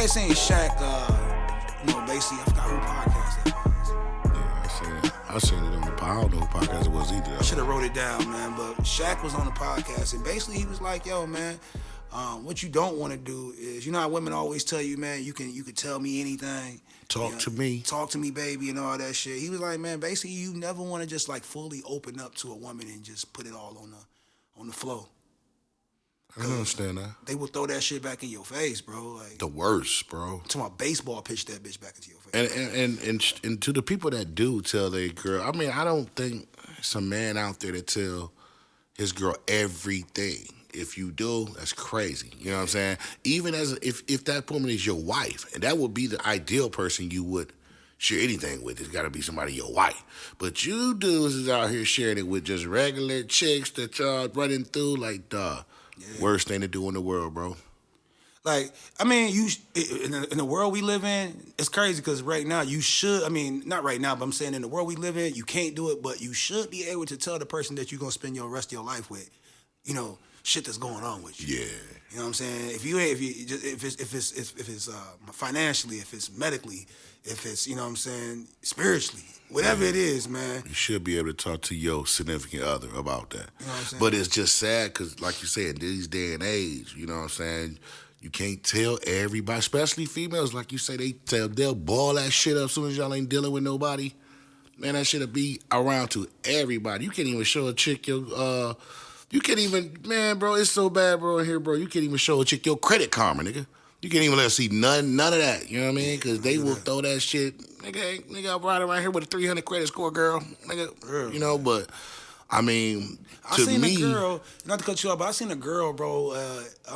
had seen Shaq, basically, I forgot who podcast that was. Yeah, I seen it on the I don't know what podcast it was either. I should have wrote it down, man. But Shaq was on the podcast, and basically he was like, yo, man, what you don't want to do is, you know how women always tell you, man, you can tell me anything. Talk to me. Talk to me, baby, and all that shit. He was like, man, basically you never want to just like fully open up to a woman and just put it all on the floor. I don't understand that. They will throw that shit back in your face, bro. Like the worst, bro. To my baseball pitch that bitch back into your face. And to the people that do tell their girl, I mean, I don't think it's a man out there that tell his girl everything. If you do, that's crazy. You know what I'm saying? Even as if that woman is your wife, and that would be the ideal person you would share anything with. It's got to be somebody your wife. But you dudes is out here sharing it with just regular chicks that y'all running through like, duh. Yeah. Worst thing to do in the world, bro. Like, I mean, in the world we live in, it's crazy because right now you should, I mean, not right now, but I'm saying in the world we live in, you can't do it, but you should be able to tell the person that you're going to spend your rest of your life with, you know, shit that's going on with you. Yeah. You know what I'm saying? If it's financially, if it's medically, if it's, you know what I'm saying, spiritually, whatever it is, man. You should be able to talk to your significant other about that. You know what I'm saying? But it's just sad because, like you said, in these day and age, you know what I'm saying, you can't tell everybody, especially females, like you say, they'll ball that shit up as soon as y'all ain't dealing with nobody. Man, that shit'll be around to everybody. You can't even show a chick your, you can't even, man, bro, it's so bad, bro, in here, bro. You can't even show a chick your credit karma, nigga. You can't even let her see none of that, you know what I mean? Because they will throw that shit, nigga, I'm riding around here with a 300 credit score, girl, nigga, you know, but, I mean, to me. I seen a girl, not to cut you off, but I seen a girl, bro,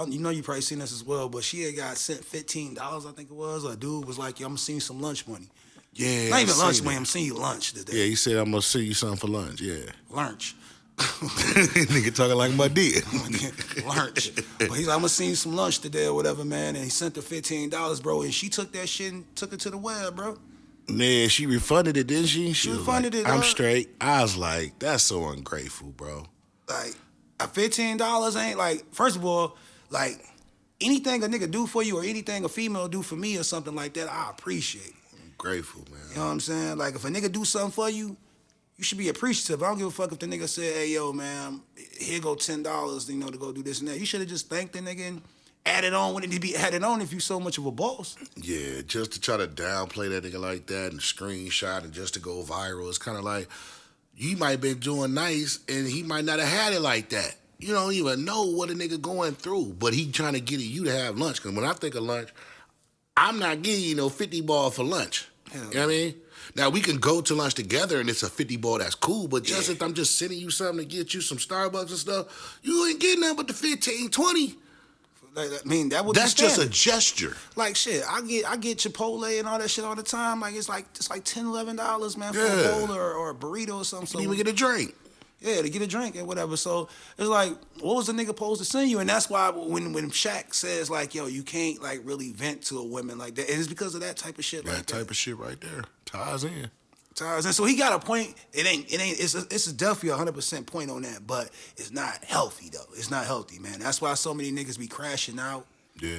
you know you probably seen this as well, but she had got sent $15, I think it was. A dude was like, yo, I'm going to send you some lunch money. Yeah. Not even lunch money, I'm sending you lunch today. Yeah, he said, I'm going to send you something for lunch, yeah. Lunch. Nigga talking like my dick. Lunch. But he's like, I'm gonna send you some lunch today or whatever, man. And he sent her $15, bro. And she took that shit and took it to the web, bro. Man, she refunded it, didn't she? She refunded it. I'm straight. I was like, that's so ungrateful, bro. Like, $15 ain't like, first of all, like, anything a nigga do for you or anything a female do for me or something like that, I appreciate it. I'm grateful, man. You know what I'm saying? Like, if a nigga do something for you, you should be appreciative. I don't give a fuck if the nigga said, hey, yo, man, here go $10, you know, to go do this and that. You should have just thanked the nigga and added on when it need to be added on if you so much of a boss. Yeah, just to try to downplay that nigga like that and screenshot and just to go viral, it's kind of like, you might have been doing nice and he might not have had it like that. You don't even know what a nigga going through, but he trying to get you to have lunch. Because when I think of lunch, I'm not getting you no 50 ball for lunch. You know what I mean? Now, we can go to lunch together and it's a 50 ball, that's cool, but just if I'm just sending you something to get you some Starbucks and stuff, you ain't getting nothing but the 15, 20. Like, I mean, that's just a gesture. Like, shit, I get Chipotle and all that shit all the time. Like, it's like $10, $11, man, for a bowl or a burrito or something. So you even get a drink. Yeah, to get a drink and whatever. So it's like, what was the nigga supposed to send you? And that's why when Shaq says, like, yo, you can't, like, really vent to a woman like that. And it's because of that type of shit like that. That type of shit right there. Ties in. So he got a point. It's definitely 100% point on that, but it's not healthy, though. It's not healthy, man. That's why so many niggas be crashing out. Yeah.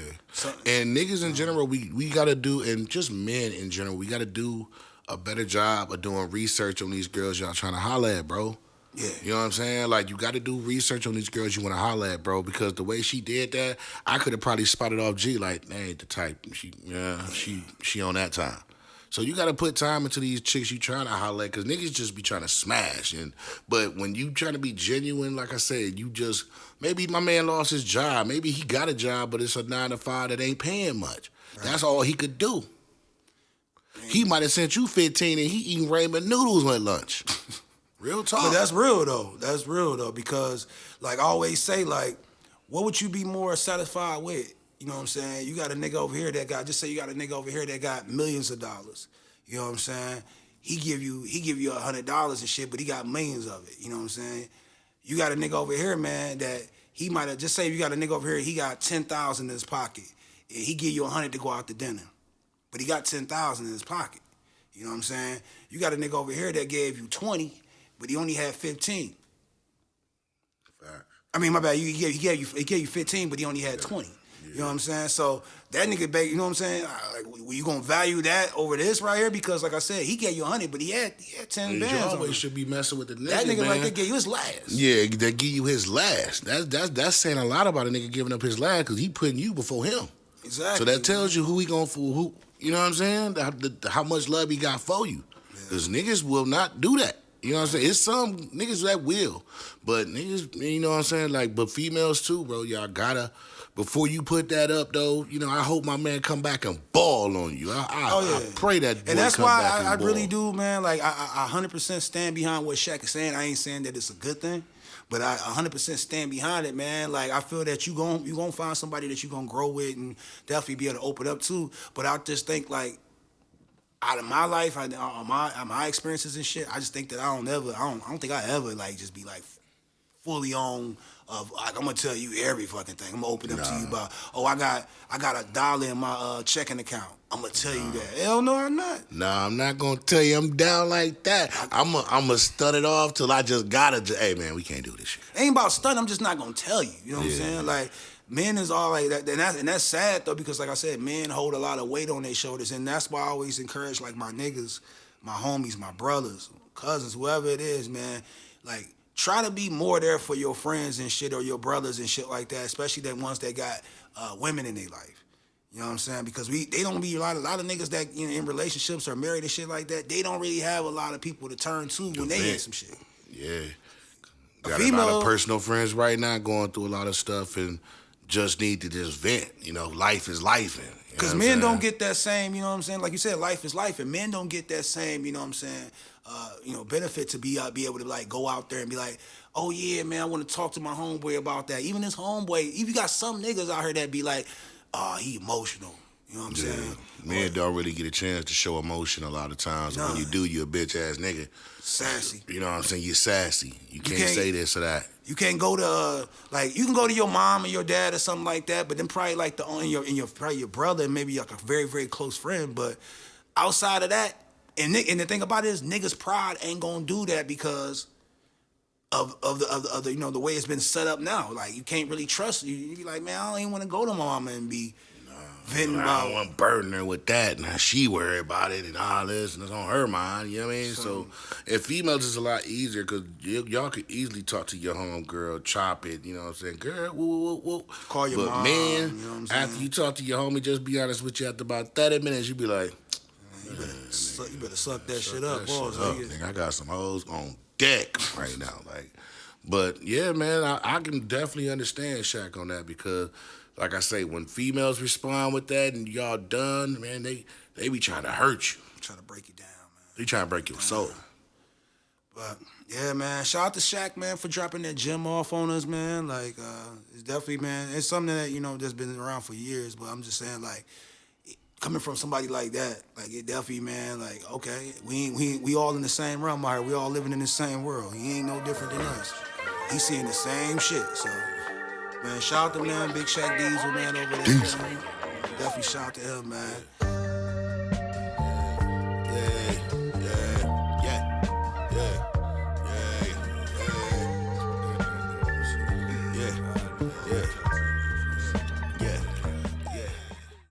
And niggas in general, we got to do, and just men in general, we got to do a better job of doing research on these girls y'all trying to holler at, bro. Yeah. You know what I'm saying? Like, you got to do research on these girls you want to holler at, bro, because the way she did that, I could have probably spotted off G like, that ain't the type. She on that time. So you got to put time into these chicks you trying to holler at, because niggas just be trying to smash. But when you trying to be genuine, like I said, you just, maybe my man lost his job. Maybe he got a job, but it's a 9 to 5 that ain't paying much. Right. That's all he could do. Man. He might have sent you 15 and he eating ramen noodles at lunch. Real talk. But that's real, though. That's real, though, because, like I always say, like, what would you be more satisfied with? You know what I'm saying? You got a nigga over here that got, just say you got a nigga over here that got millions of dollars. You know what I'm saying? He give you $100 and shit, but he got millions of it. You know what I'm saying? You got a nigga over here, man, that he might have, just say you got a nigga over here, he got 10,000 in his pocket. And he give you 100 to go out to dinner. But he got 10,000 in his pocket. You know what I'm saying? You got a nigga over here that gave you 20, but he only had 15. Fact. I mean, my bad. He gave you 15, but he only had 20. You know what I'm saying? So that nigga, you know what I'm saying? Like, you gonna value that over this right here? Because like I said, he gave you 100, but he had 10 bands. You on always him. should be messing with the nigga, That nigga man. right there gave you his last. Yeah, they give you his last. That's saying a lot about a nigga giving up his last because he putting you before him. Exactly. So that tells you who he going for. Who, you know what I'm saying? How much love he got for you. Because niggas will not do that. You know what I'm saying? It's some niggas that will. But niggas, you know what I'm saying? Like, but females too, bro. Y'all gotta, before you put that up, though, you know, I hope my man come back and ball on you. I pray that boy and that's come why back and I ball. really do, man. Like, I 100% stand behind what Shaq is saying. I ain't saying that it's a good thing, but I 100% stand behind it, man. Like, I feel that you gonna find somebody that you gonna grow with and definitely be able to open up to. But I just think, like, out of my life, my experiences and shit, I just think that I don't think I ever like just be like fully on of like I'm gonna tell you every fucking thing. I'm gonna open up to you about I got $1 in my checking account. I'm gonna tell you that. Hell no, I'm not. Nah, I'm not gonna tell you I'm down like that. I'm gonna stud it off till I just gotta. Hey man, we can't do this shit. Ain't about stunning. I'm just not gonna tell you. You know what I'm saying? Like, men is all like that, and that's sad though, because like I said, men hold a lot of weight on their shoulders, and that's why I always encourage like my niggas, my homies, my brothers, cousins, whoever it is, man. Like, try to be more there for your friends and shit, or your brothers and shit like that, especially the ones that got women in their life. You know what I'm saying? Because they don't be a lot of niggas that, you know, in relationships or married and shit like that. They don't really have a lot of people to turn to when they hit some shit. Yeah, got a lot of personal friends right now going through a lot of stuff and just need to just vent. You know, life is life. Because men don't get that same, you know what I'm saying? Like you said, life is life, and men don't get that same, you know what I'm saying, benefit to be able to like go out there and be like, oh yeah, man, I want to talk to my homeboy about that. Even his homeboy, even you got some niggas out here that be like, oh, he emotional. You know what I'm saying? Men don't really get a chance to show emotion a lot of times. When you do, you a bitch ass nigga. Sassy. You know what I'm saying? You're sassy. You can't say this or that. You can't go to you can go to your mom and your dad or something like that, but then probably like probably your brother and maybe like a very, very close friend. But outside of that, and the thing about it is niggas' pride ain't gonna do that because of the you know, the way it's been set up now. Like, you can't really trust you be like, man, I don't even want to go to my mama and be venting about. I don't want to burden her with that. Now she worry about it and all this, and it's on her mind. You know what I mean? So if females is a lot easier because y'all could easily talk to your homegirl, chop it. You know what I'm saying? Girl, woo. Call your mom. Man, you know what I'm saying? after you talk to your homie, just be honest with you. After about 30 minutes, you be like, you better suck that shit up, nigga. I got some hoes on deck right now. Like, but yeah, man, I can definitely understand Shaq on that because, like I say, when females respond with that and y'all done, man, they be trying to hurt you. Trying to break you down, man. They trying to break your soul. But yeah, man, shout out to Shaq, man, for dropping that gem off on us, man. Like, it's definitely, man, it's something that, you know, that's been around for years. But I'm just saying, like, coming from somebody like that, like, it definitely, man, like, okay, we all in the same realm out here. We all living in the same world. He ain't no different than us. He's seeing the same shit. So, man, shout out to, man, Big Shaq Diesel, man, over there. Man. Definitely shout out to him, man.